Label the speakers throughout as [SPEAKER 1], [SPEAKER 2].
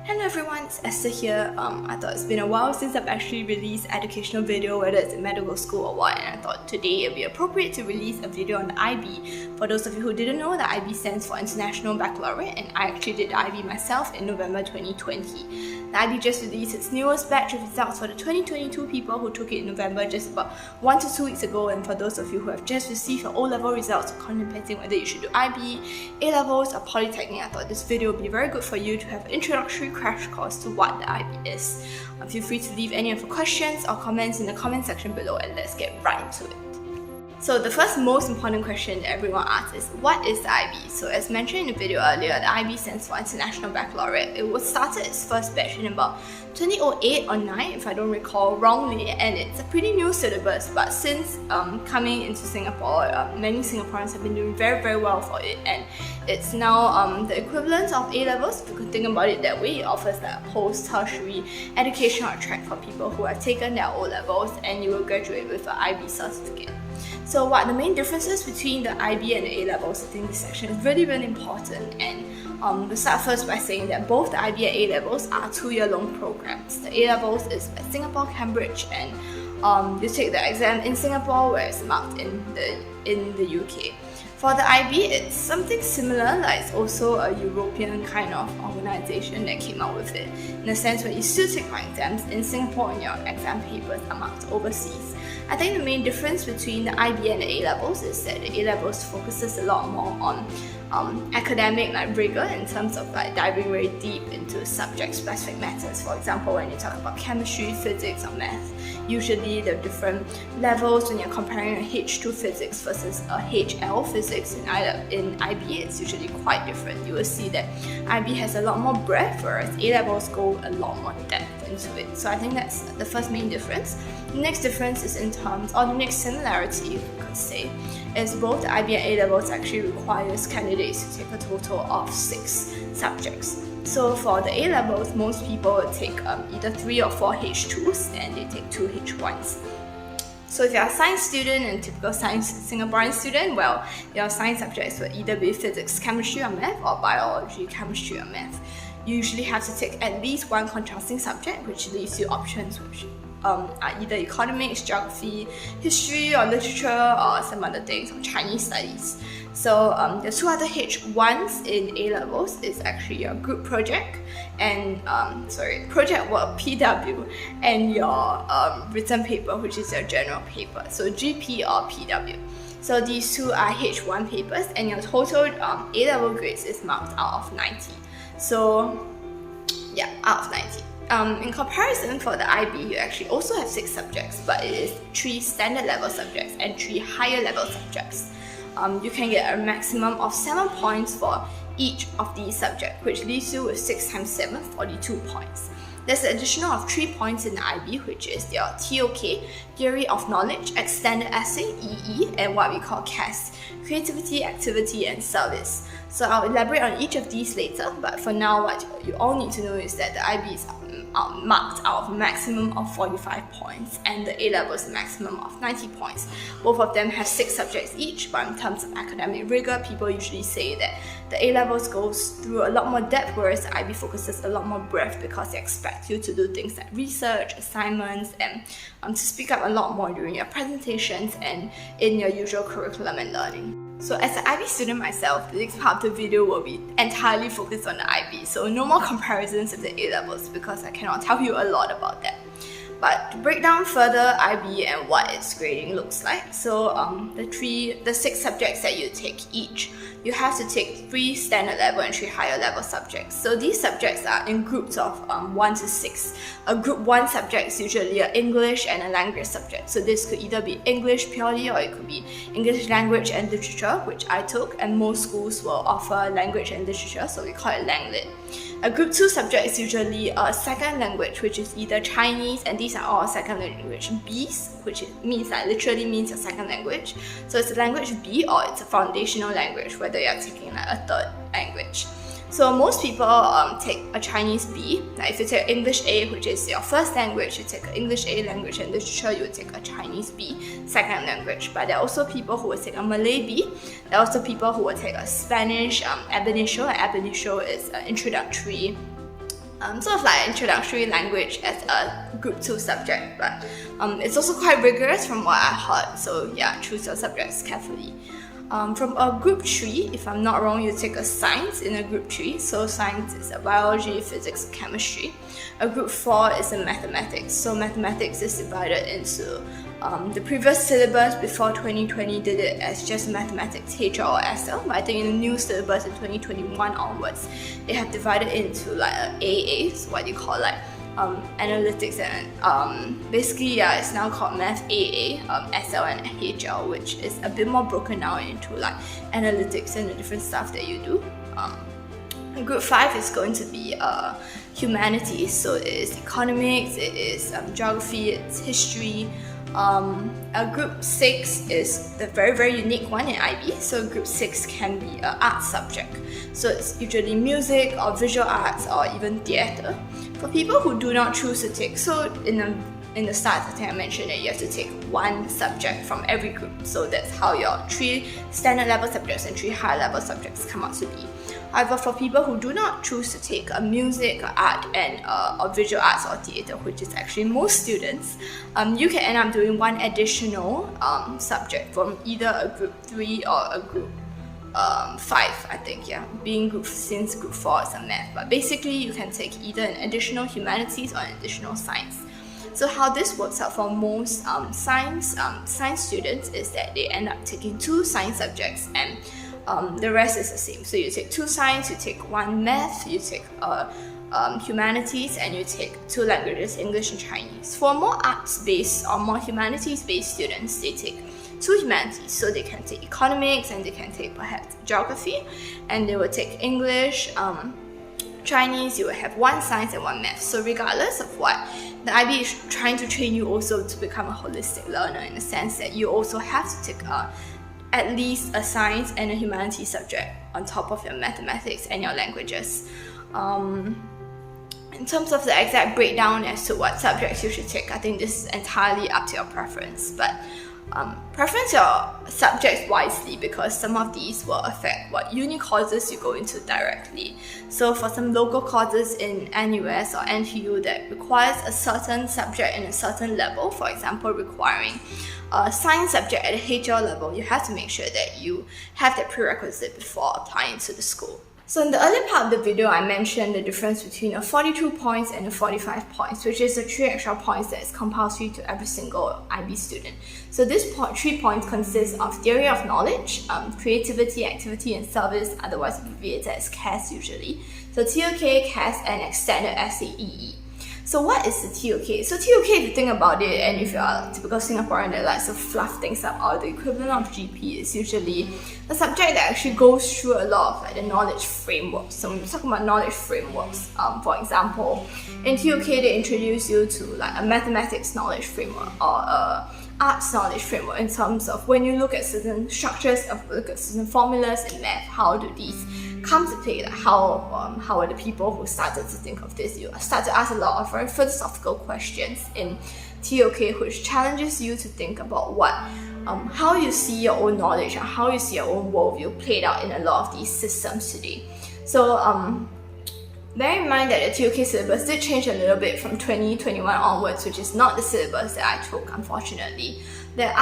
[SPEAKER 1] Hello everyone, it's Esther here. I thought it's been a while since I've actually released educational video, whether it's in medical school or what, and I thought today it'd be appropriate to release a video on the IB. For those of you who didn't know, the IB stands for International Baccalaureate, and I actually did the IB myself in November 2020. The IB just released its newest batch of results for the 2022 people who took it in November just about 1 to 2 weeks ago, and for those of you who have just received your O-level results or contemplating whether you should do IB, A-levels or Polytechnic, I thought this video would be very good for you to have an introductory crash course to what the IB is. Feel free to leave any of your questions or comments in the comment section below, and let's get right into it. So the first most important question that everyone asks is, what is the IB? So as mentioned in the video earlier, the IB stands for International Baccalaureate. It was started its first batch in about 2008 or 9 if I don't recall wrongly, and it's a pretty new syllabus, but since coming into Singapore, many Singaporeans have been doing very well for it, and it's now the equivalent of A-levels. If you could think about it that way, it offers like a post-tertiary educational track for people who have taken their O-levels, and you will graduate with an IB certificate. So what are the main differences between the IB and the A-levels? I think this section is really important, and we'll start first by saying that both the IB and A-levels are 2-year-long programs. The A-levels is at Singapore, Cambridge, and you take the exam in Singapore, where it's marked in the UK. For the IB, it's something similar, like it's also a European kind of organization that came out with it, in the sense where you still take my exams in Singapore and your exam papers are marked overseas. I think the main difference between the IB and the A-levels is that the A-levels focuses a lot more on academic rigor in terms of diving very deep into subject-specific matters. For example, when you talk about chemistry, physics, or math, usually there are different levels when you're comparing a H2 physics versus a HL physics. In IB, it's usually quite different. You will see that IB has a lot more breadth, whereas A-levels go a lot more depth into it. So I think that's the first main difference. The next difference is in terms, or the next similarity, you could say, is both the IB and A-levels actually requires candidates to take a total of 6 subjects. So for the A-levels, most people will take either 3 or 4 H2s, and they take 2 H1s. So if you're a science student and typical science Singaporean student, well, your science subjects will either be physics, chemistry or math, or biology, chemistry or math. You usually have to take at least one contrasting subject, which leaves you options which are either economics, geography, history or literature, or some other things, or Chinese studies. So the 2 other H1s in A-levels is actually your group project and project work, PW, and your written paper, which is your general paper, so GP or PW. So these 2 are H1 papers, and your total A-level grades is marked out of 90. So yeah, out of 90. In comparison, for the IB, you actually also have 6 subjects, but it is 3 standard level subjects and 3 higher level subjects. You can get a maximum of 7 points for each of these subjects, which leaves you with 6 times 7, 42 points. There's an additional of 3 points in the IB, which is your TOK, Theory of Knowledge, Extended Essay, EE, and what we call CAS, Creativity, Activity, and Service. So I'll elaborate on each of these later, but for now, what you all need to know is that the IB is marked out of a maximum of 45 points, and the A-levels maximum of 90 points. Both of them have 6 subjects each, but in terms of academic rigor, people usually say that the A-levels goes through a lot more depth, whereas the IB focuses a lot more breadth because they expect you to do things like research, assignments, and to speak up a lot more during your presentations and in your usual curriculum and learning. So as an IB student myself, the next part of the video will be entirely focused on the IB, so no more comparisons with the A-levels because I cannot tell you a lot about that. But to break down further IB and what its grading looks like, so the 6 subjects that you take each, you have to take 3 standard level and 3 higher level subjects. So these subjects are in groups of 1 to 6. A group 1 subject is usually an English and a language subject. So this could either be English purely, or it could be English language and literature, which I took, and most schools will offer language and literature, so we call it Langlit. A group 2 subject is usually a second language, which is either Chinese, and these are all second language Bs, which means literally means a second language. So it's a language B, or it's a foundational language, whether you're taking a 3rd language. So most people take a Chinese B. Now if you take English A, which is your first language, you take an English A language and literature, you would take a Chinese B, second language. But there are also people who will take a Malay B. There are also people who will take a Spanish ab initio. Ab initio is an introductory sort of like introductory language as a group 2 subject, but it's also quite rigorous from what I heard, so yeah, choose your subjects carefully. From a group 3, if I'm not wrong, you take a science in a group 3, so science is a biology, physics, chemistry. A group 4 is a mathematics, so mathematics is divided into the previous syllabus before 2020 did it as just mathematics, HR or SL, but I think in the new syllabus in 2021 onwards, they have divided into like a AA, so what you call like analytics and basically it's now called Math AA, SL and HR, which is a bit more broken down into like analytics and the different stuff that you do. Group 5 is going to be humanities, so it is economics, it is geography, it's history. Group 6 is the very unique one in IB, so group 6 can be an art subject, so it's usually music or visual arts or even theatre. For people who do not choose to take, so in the start I think I mentioned that you have to take one subject from every group, so that's how your 3 standard level subjects and 3 high level subjects come out to be. However, for people who do not choose to take a music, art and or visual arts or theatre, which is actually most students, you can end up doing one additional subject from either a group 3 or a group 5, I think, yeah, since group 4 is a math, but basically you can take either an additional humanities or an additional science. So how this works out for most science students is that they end up taking 2 science subjects and the rest is the same. So you take 2 science, you take 1 math, you take humanities, and you take 2 languages, English and Chinese. For more arts-based or more humanities-based students, they take 2 humanities, so they can take economics and they can take perhaps geography, and they will take English, Chinese, you will have 1 science and 1 math. So regardless of what, the IB is trying to train you also to become a holistic learner, in the sense that you also have to take at least a science and a humanities subject on top of your mathematics and your languages. In terms of the exact breakdown as to what subjects you should take, I think this is entirely up to your preference, but preference your subjects wisely, because some of these will affect what uni courses you go into directly. So for some local courses in NUS or NTU that requires a certain subject in a certain level, for example requiring a science subject at a HR level, you have to make sure that you have that prerequisite before applying to the school. So in the earlier part of the video, I mentioned the difference between a 42 points and a 45 points, which is the 3 extra points that is compulsory to every single IB student. So this 3 points consists of theory of knowledge, creativity, activity and service, otherwise abbreviated as CAS usually. So TOK, CAS and extended SAEE. So what is the TOK? So TOK, if you think about it, and if you're a typical Singaporean that likes to fluff things up, or the equivalent of GP is usually a subject that actually goes through a lot of like the knowledge frameworks. So when we talk about knowledge frameworks, for example, in TOK they introduce you to like a mathematics knowledge framework or a arts knowledge framework, in terms of when you look at certain structures, look at certain formulas in math, how do these come to play, like how are the people who started to think of this. You start to ask a lot of very philosophical questions in TOK, which challenges you to think about how you see your own knowledge and how you see your own worldview played out in a lot of these systems today. So bear in mind that the TOK syllabus did change a little bit from 2021 onwards, which is not the syllabus that I took, unfortunately. There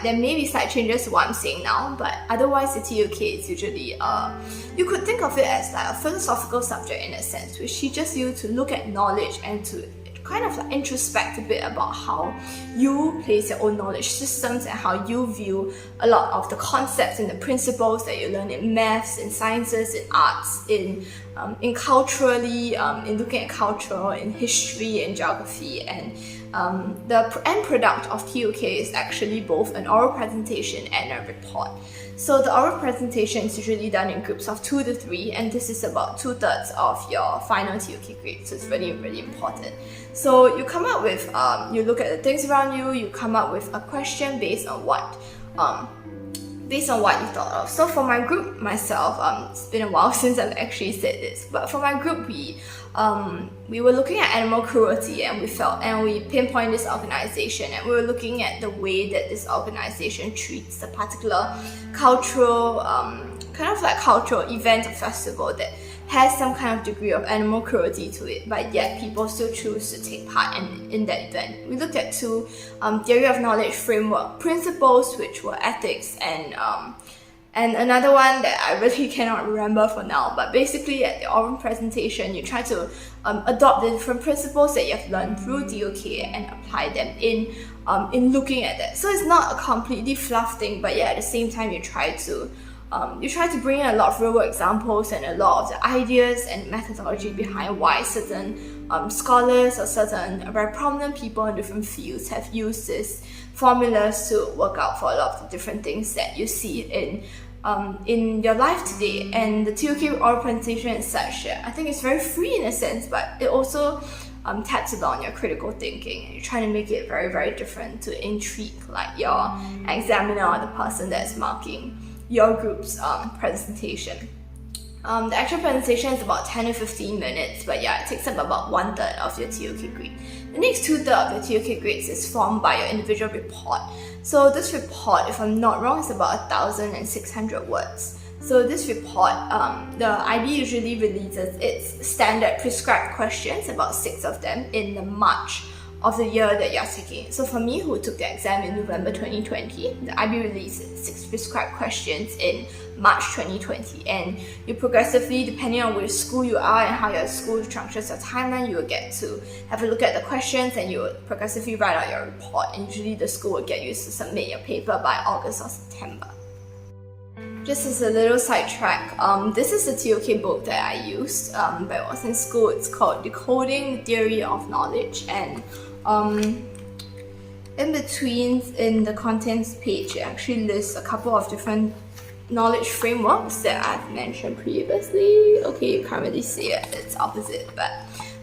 [SPEAKER 1] may be slight changes to what I'm saying now, but otherwise the TOK is usually, you could think of it as like a philosophical subject in a sense, which teaches you to look at knowledge and to kind of like introspect a bit about how you place your own knowledge systems and how you view a lot of the concepts and the principles that you learn in maths, in sciences, in arts, in culturally, in looking at culture, in history, in geography, and the end product of TOK is actually both an oral presentation and a report. So the oral presentation is usually done in groups of 2 to 3, and this is about 2/3 of your final TOK grade, so it's really, really important. So you come up with, you look at the things around you, you come up with a question based on what you thought of. So for my group, myself, it's been a while since I've actually said this, but for my group, we were looking at animal cruelty, and we pinpointed this organization, and we were looking at the way that this organization treats a particular cultural, kind of like cultural event or festival that has some kind of degree of animal cruelty to it, but yet people still choose to take part in that event. We looked at two theory of knowledge framework principles, which were ethics and another one that I really cannot remember for now, but basically at the oral presentation, you try to adopt the different principles that you have learned through DOK and apply them in looking at that. So it's not a completely fluff thing, but yeah, at the same time, you try to bring in a lot of real world examples and a lot of the ideas and methodology behind why certain scholars or certain very prominent people in different fields have used these formulas to work out for a lot of the different things that you see in your life today. And the TOK oral presentation is such I think it's very free in a sense, but it also taps on your critical thinking, and you're trying to make it very, very different to intrigue like your examiner or the person that's marking your group's presentation. The actual presentation is about 10 to 15 minutes, but yeah, it takes up about 1/3 of your TOK grade. The next 2/3 of your TOK grades is formed by your individual report. So this report, if I'm not wrong, is about 1,600 words. So this report, the IB usually releases its standard prescribed questions, about 6 of them, in the March of the year that you're taking. So for me, who took the exam in November 2020, the IB released 6 prescribed questions in March 2020, and you progressively, depending on which school you are and how your school structures your timeline, you will get to have a look at the questions and you will progressively write out your report, and usually the school will get you to submit your paper by August or September. Just as a little sidetrack, this is the TOK book that I used, but I was in school. It's called Decoding the Theory of Knowledge, and in between, in the contents page, it actually lists a couple of different knowledge frameworks that I've mentioned previously. Okay, you can't really see it, it's opposite, but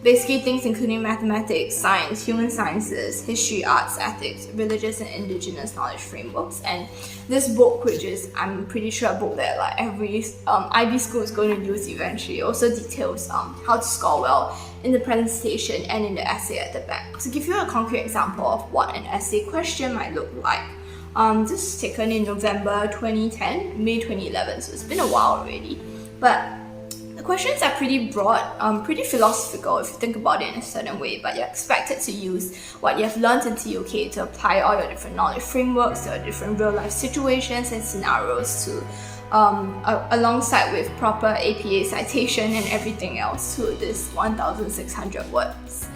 [SPEAKER 1] basically things including mathematics, science, human sciences, history, arts, ethics, religious and indigenous knowledge frameworks. And this book, which is, I'm pretty sure, a book that like every IB school is going to use eventually, also details how to score well in the presentation and in the essay at the back. To give you a concrete example of what an essay question might look like, this is taken in November 2010, May 2011, so it's been a while already. But the questions are pretty broad, pretty philosophical if you think about it in a certain way, but you're expected to use what you have learned in TOK to apply all your different knowledge frameworks, your different real life situations and scenarios to alongside with proper APA citation and everything else to this 1,600 words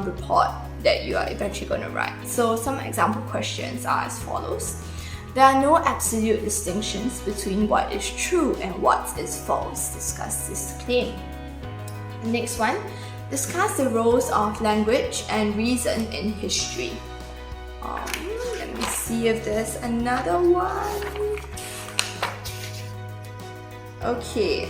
[SPEAKER 1] report that you are eventually going to write. So some example questions are as follows. There are no absolute distinctions between what is true and what is false. Discuss this claim. The next one, discuss the roles of language and reason in history. Let me see if there's another one. Okay,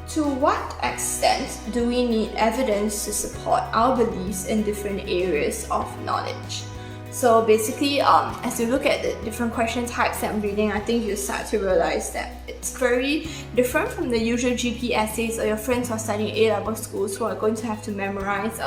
[SPEAKER 1] to what extent do we need evidence to support our beliefs in different areas of knowledge? So basically, as you look at the different question types that I'm reading, I think you start to realize that it's very different from the usual GP essays or your friends who are studying A-level schools who are going to have to memorize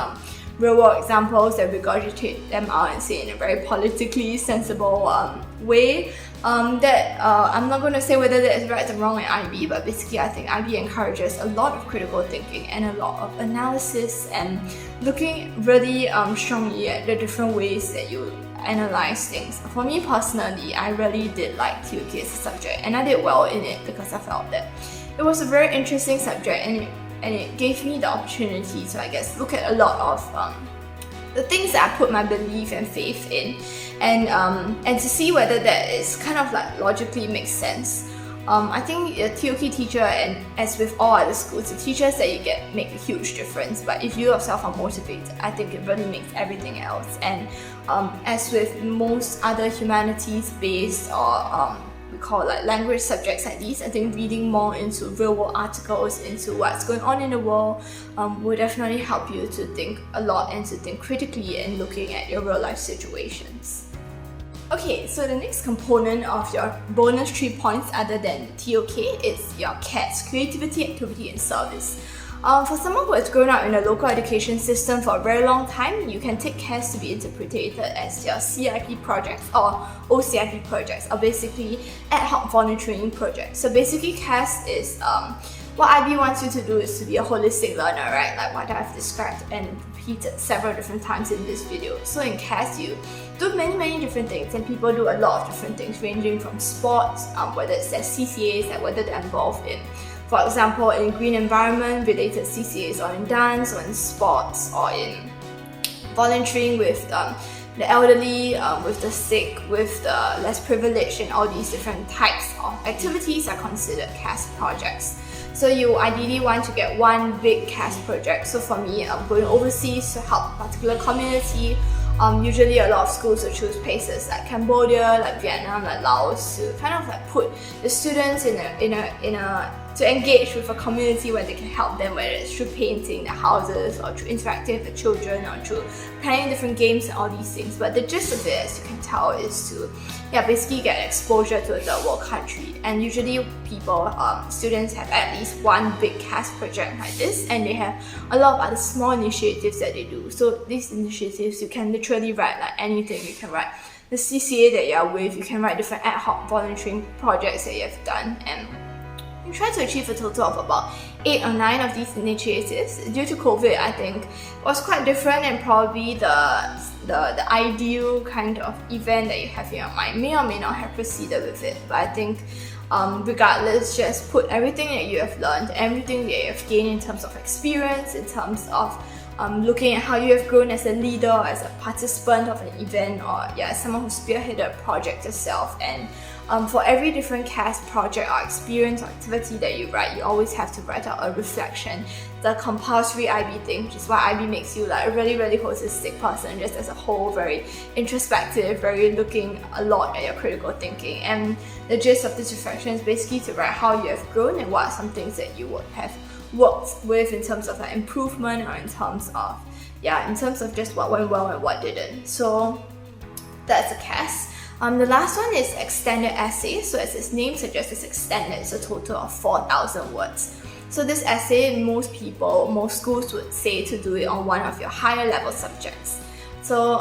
[SPEAKER 1] real-world examples that regurgitate them out and say in a very politically sensible way. I'm not going to say whether that is right or wrong in IB, but basically I think IB encourages a lot of critical thinking and a lot of analysis and looking really strongly at the different ways that you analyze things. For me personally, I really did like TOK as a subject, and I did well in it because I felt that it was a very interesting subject, and it gave me the opportunity to, I guess, look at a lot of the things that I put my belief and faith in, and to see whether that is kind of like logically makes sense. I think a TOK teacher, and as with all other schools, the teachers that you get make a huge difference, but if you yourself are motivated, I think it really makes everything else. And as with most other humanities-based or we call it like language subjects like these, I think reading more into real-world articles, into what's going on in the world, will definitely help you to think a lot and to think critically and looking at your real-life situations. Okay, so the next component of your bonus 3 points other than TOK is your CAS, Creativity, Activity and Service. For someone who has grown up in a local education system for a very long time, you can take CAS to be interpreted as your CIP projects or OCIP projects, or basically ad hoc volunteering projects. So basically CAS is what IB wants you to do is to be a holistic learner, right? Like what I've described and repeated several different times in this video. So in CAS, you do many different things, and people do a lot of different things, ranging from sports, whether it's their CCAs, like whether they're involved in, for example, in green environment related CCAs, or in dance, or in sports, or in volunteering with the elderly, with the sick, with the less privileged, and all these different types of activities are considered CAS projects. So you ideally want to get one big CAS project. So for me, I'm going overseas to help a particular community. Usually a lot of schools will choose places like Cambodia, like Vietnam, like Laos, to kind of like put the students to engage with a community where they can help them, whether it's through painting the houses, or through interacting with the children, or through playing different games and all these things. But the gist of it, as you can tell, is to basically get exposure to a third world country. And usually students have at least one big CAS project like this, and they have a lot of other small initiatives that they do. So these initiatives, you can literally write like anything. You can write the CCA that you're with, you can write different ad hoc volunteering projects that you have done, and you try to achieve a total of about 8 or 9 of these initiatives. Due to COVID, I think it was quite different, and probably the ideal kind of event that you have in your mind may or may not have proceeded with it. But I think regardless, just put everything that you have learned, everything that you have gained in terms of experience, in terms of looking at how you have grown as a leader, as a participant of an event, or someone who spearheaded a project yourself. And for every different CAS project or experience or activity that you write, you always have to write out a reflection, the compulsory IB thing, which is why IB makes you like a really holistic person, just as a whole, very introspective, very looking a lot at your critical thinking. And the gist of this reflection is basically to write how you have grown and what are some things that you would have worked with in terms of like improvement, or in terms of just what went well and what didn't. So that's a CAS. The last one is extended essay. So as its name suggests, it's extended. It's a total of 4,000 words. So this essay, most schools would say to do it on one of your higher level subjects. So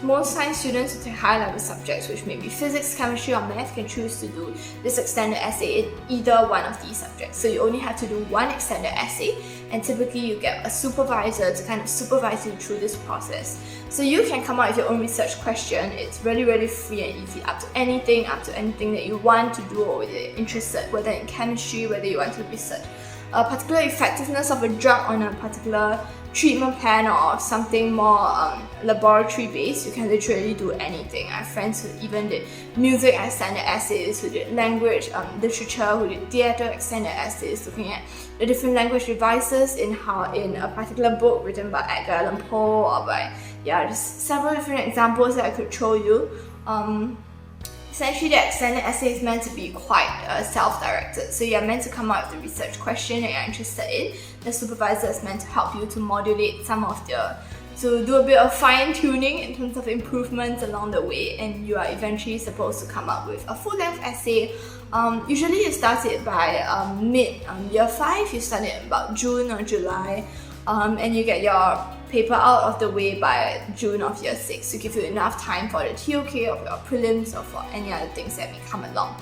[SPEAKER 1] most science students who take higher level subjects, which may be physics, chemistry, or math, can choose to do this extended essay in either one of these subjects. So you only have to do one extended essay, and typically you get a supervisor to kind of supervise you through this process. So you can come up with your own research question. It's really free and easy, up to anything that you want to do, or whether you're interested, whether in chemistry, whether you want to research a particular effectiveness of a drug on a particular treatment plan, or something more laboratory based. You can literally do anything. I have friends who even did music extended essays, who did language, literature, who did theatre extended essays, looking at the different language devices in a particular book written by Edgar Allan Poe, or by just several different examples that I could show you. Essentially, the extended essay is meant to be quite self-directed. So you're meant to come up with the research question that you're interested in. The supervisor is meant to help you to modulate to do a bit of fine-tuning in terms of improvements along the way, and you are eventually supposed to come up with a full-length essay. Usually you start it by mid-year 5, you start it about June or July, and you get your paper out of the way by June of year 6 to give you enough time for the TOK, or your prelims, or for any other things that may come along.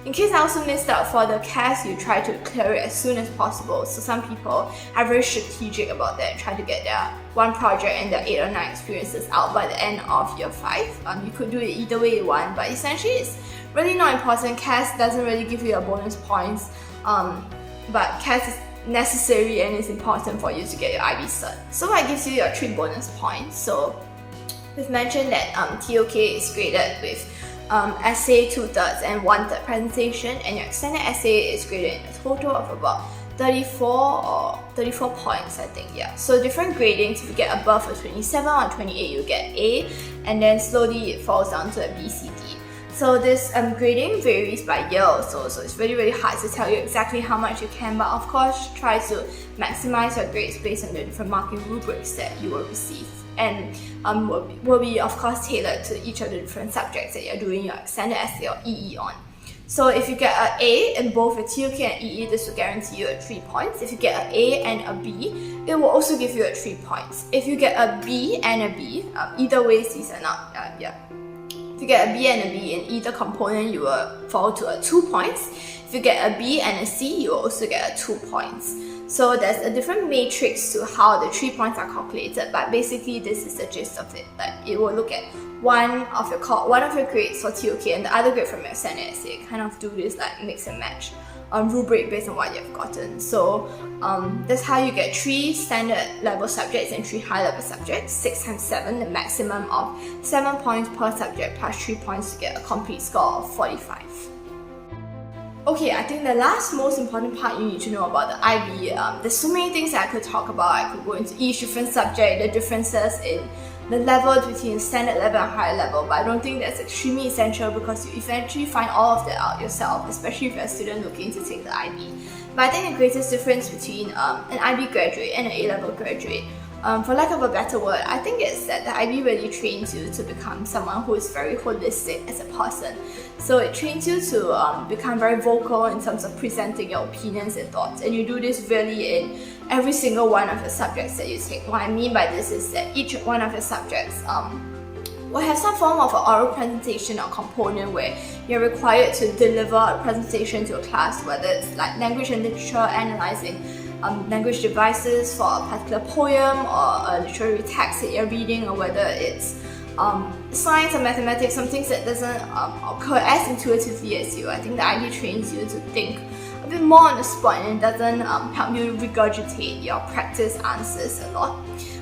[SPEAKER 1] In case I also missed out, for the CAS, you try to clear it as soon as possible. So some people are very strategic about that and try to get their one project and their 8 or 9 experiences out by the end of year 5. You could do it either way you want, but essentially it's really not important. CAS doesn't really give you your bonus points, but CAS is necessary and it's important for you to get your IB cert. So what gives you your 3 bonus points? So we've mentioned that TOK is graded with essay 2/3 and 1/3 presentation, and your extended essay is graded in a total of about 34 points, I think. So different gradings. If you get above a 27 or 28, you get A, and then slowly it falls down to a B, C, D. So this grading varies by year also, so it's really hard to tell you exactly how much you can, but of course try to maximize your grades based on the different marking rubrics that you will receive, and will be of course tailored to each of the different subjects that you're doing your extended essay or EE on. So if you get an A in both a TOK and EE, this will guarantee you 3 points. If you get an A and a B, it will also give you 3 points. If you get a B and a B, either way these are not, If you get a B and a B in either component, you will fall to 2 points. If If you get a B and a C, you also get 2 points. So there's a different matrix to how the 3 points are calculated, but basically this is the gist of it. Like it will look at one of your grades for TOK and the other grade from your standard essay. Kind of do this like mix and match rubric based on what you've gotten. So that's how you get 3 standard level subjects and 3 high level subjects. 6 times 7, the maximum of 7 points per subject plus 3 points to get a complete score of 45. Okay, I think the last most important part you need to know about the IB, there's so many things that I could talk about. I could go into each different subject, the differences in the level between standard level and higher level, but I don't think that's extremely essential because you eventually find all of that out yourself, especially if you're a student looking to take the IB. But I think the greatest difference between an IB graduate and an A-level graduate, for lack of a better word, I think it's that the IB really trains you to become someone who is very holistic as a person. So it trains you to become very vocal in terms of presenting your opinions and thoughts, and you do this really in every single one of the subjects that you take. What I mean by this is that each one of the subjects will have some form of an oral presentation or component where you're required to deliver a presentation to a class, whether it's like language and literature, analysing language devices for a particular poem or a literary text that you're reading, or whether it's science or mathematics, some things that doesn't occur as intuitively as you. I think the IB trains you to think a bit more on the spot, and it doesn't help you regurgitate your practice answers a lot.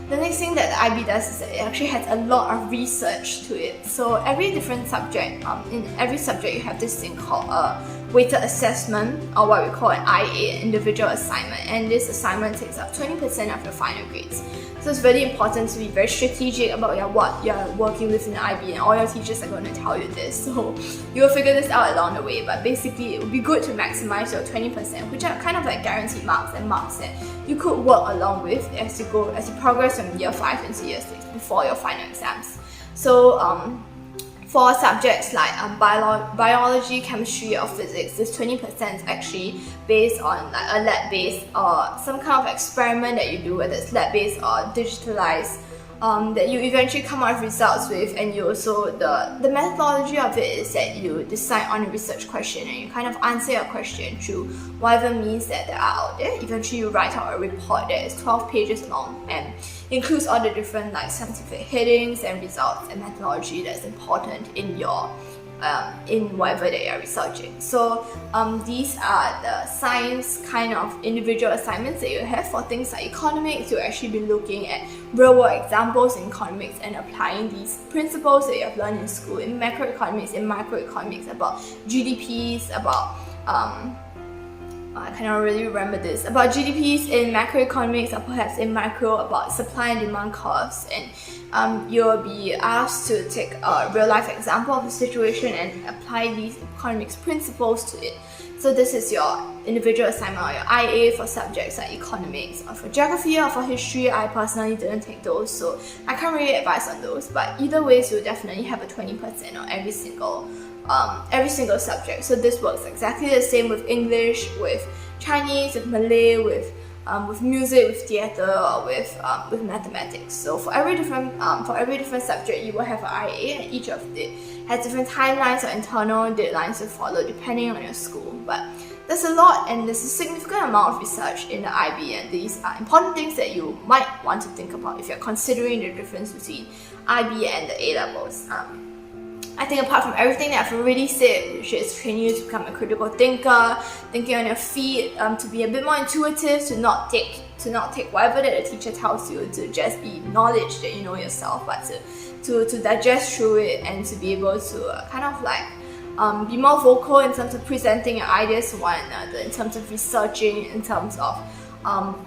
[SPEAKER 1] The next thing that the IB does is that it actually has a lot of research to it. So every different subject, in every subject you have this thing called a weighted assessment, or what we call an IA, individual assignment, and this assignment takes up 20% of your final grades. So it's really important to be very strategic about what you're working with in the IB, and all your teachers are going to tell you this. So you'll figure this out along the way, but basically it would be good to maximize your 20%, which are kind of like guaranteed marks and marks that you could work along with as you progress from year 5 into year 6 before your final exams. So for subjects like biology, chemistry or physics, this 20% is actually based on like a lab-based or some kind of experiment that you do, whether it's lab-based or digitalized, that you eventually come out with results with. And you also, the methodology of it is that you decide on a research question and you kind of answer your question through whatever means that there are out there. Eventually you write out a report that is 12 pages long and includes all the different like scientific headings and results and methodology that's important in your in whatever that you're researching. So these are the science kind of individual assignments that you have. For things like economics, you'll actually be looking at real world examples in economics and applying these principles that you have learned in school in macroeconomics and microeconomics, about GDPs, about I cannot really remember this, about GDPs in macroeconomics or perhaps in micro, about supply and demand curves, and you'll be asked to take a real life example of the situation and apply these economics principles to it. So this is your individual assignment or your IA for subjects like economics, or for geography or for history. I personally didn't take those, so I can't really advise on those, but either ways you'll definitely have a 20% on every single subject. So this works exactly the same with English, with Chinese, with Malay, with music, with theatre, or with mathematics. So for every different subject, you will have an IA, and each of it has different timelines or internal deadlines to follow depending on your school. But there's a lot, and there's a significant amount of research in the IB, and these are important things that you might want to think about if you're considering the difference between IB and the A levels. I think apart from everything that I've already said, which is training you to become a critical thinker, thinking on your feet, to be a bit more intuitive, to not take whatever that the teacher tells you to just be knowledge that you know yourself, but to digest through it and to be able to kind of like be more vocal in terms of presenting your ideas to one another, in terms of researching, in terms of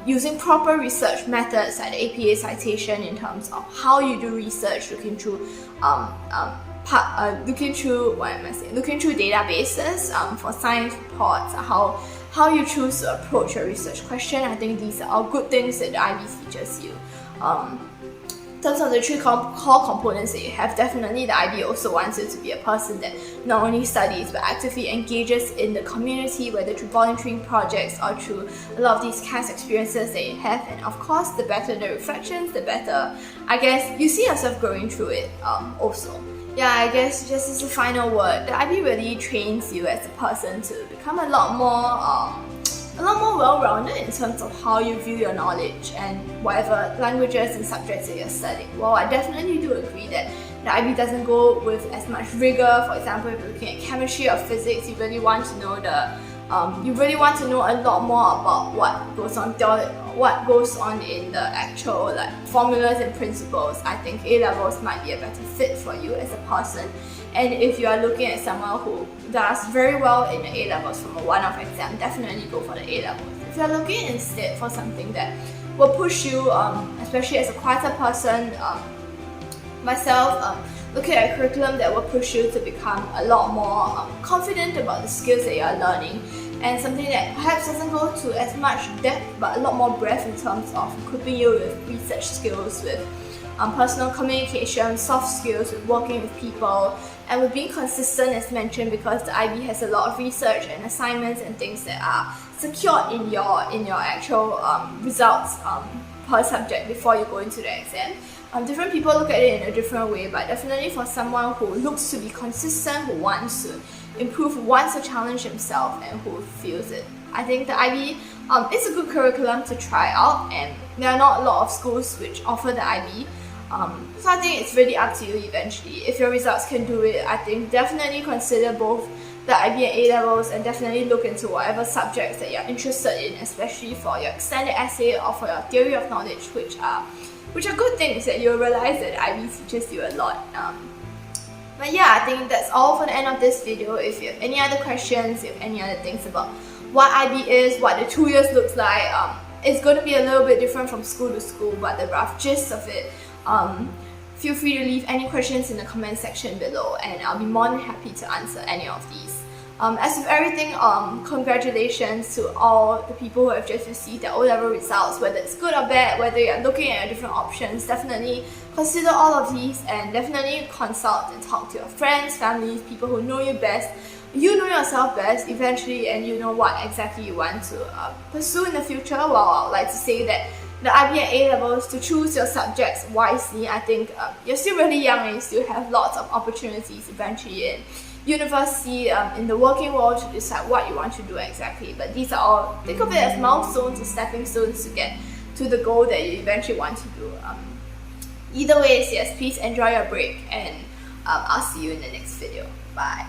[SPEAKER 1] using proper research methods like the APA citation, in terms of how you do research, looking through databases for science reports, how you choose to approach your research question. I think these are all good things that the IB teaches you. In terms of the 3 core components that you have, definitely the IB also wants you to be a person that not only studies but actively engages in the community, whether through volunteering projects or through a lot of these CAS experiences that you have. And of course, the better the reflections, the better, I guess, you see yourself growing through it also. Yeah, I guess just as a final word, the IB really trains you as a person to become a lot more well-rounded in terms of how you view your knowledge and whatever languages and subjects that you're studying. Well, I definitely do agree that the IB doesn't go with as much rigor. For example, if you're looking at chemistry or physics, you really want to know a lot more about what goes on in the actual formulas and principles. I think A levels might be a better fit for you as a person. And if you are looking at someone who does very well in the A levels from a one-off exam, definitely go for the A levels. If you're looking instead for something that will push you, especially as a quieter person, myself, looking at a curriculum that will push you to become a lot more confident about the skills that you are learning, and something that perhaps doesn't go to as much depth but a lot more breadth in terms of equipping you with research skills, with personal communication, soft skills, with working with people, and with being consistent as mentioned, because the IB has a lot of research and assignments and things that are secured in your actual results per subject before you go into the exam. Different people look at it in a different way, but definitely for someone who looks to be consistent, who wants to improve, who wants to challenge himself, and who feels it, I think the IB is a good curriculum to try out, and there are not a lot of schools which offer the IB. So I think it's really up to you eventually. If your results can do it, I think definitely consider both the IB and A levels, and definitely look into whatever subjects that you're interested in, especially for your extended essay or for your theory of knowledge, which are good things that you'll realize that IB teaches you a lot. But yeah, I think that's all for the end of this video. If you have any other questions, if you have any other things about what IB is, what the 2 years looks like, it's going to be a little bit different from school to school, but the rough gist of it, feel free to leave any questions in the comment section below, and I'll be more than happy to answer any of these. As with everything, congratulations to all the people who have just received their O-level results, whether it's good or bad, whether you're looking at different options. Definitely consider all of these, and definitely consult and talk to your friends, families, people who know you best. You know yourself best eventually, and you know what exactly you want to pursue in the future. Well, I would like to say that the IB and A levels, to choose your subjects wisely, I think you're still really young and you still have lots of opportunities eventually in university, in the working world, to decide what you want to do exactly. But these are all, think of it as milestones and stepping stones to get to the goal that you eventually want to do. Either way, yes, please enjoy your break, and I'll see you in the next video. Bye.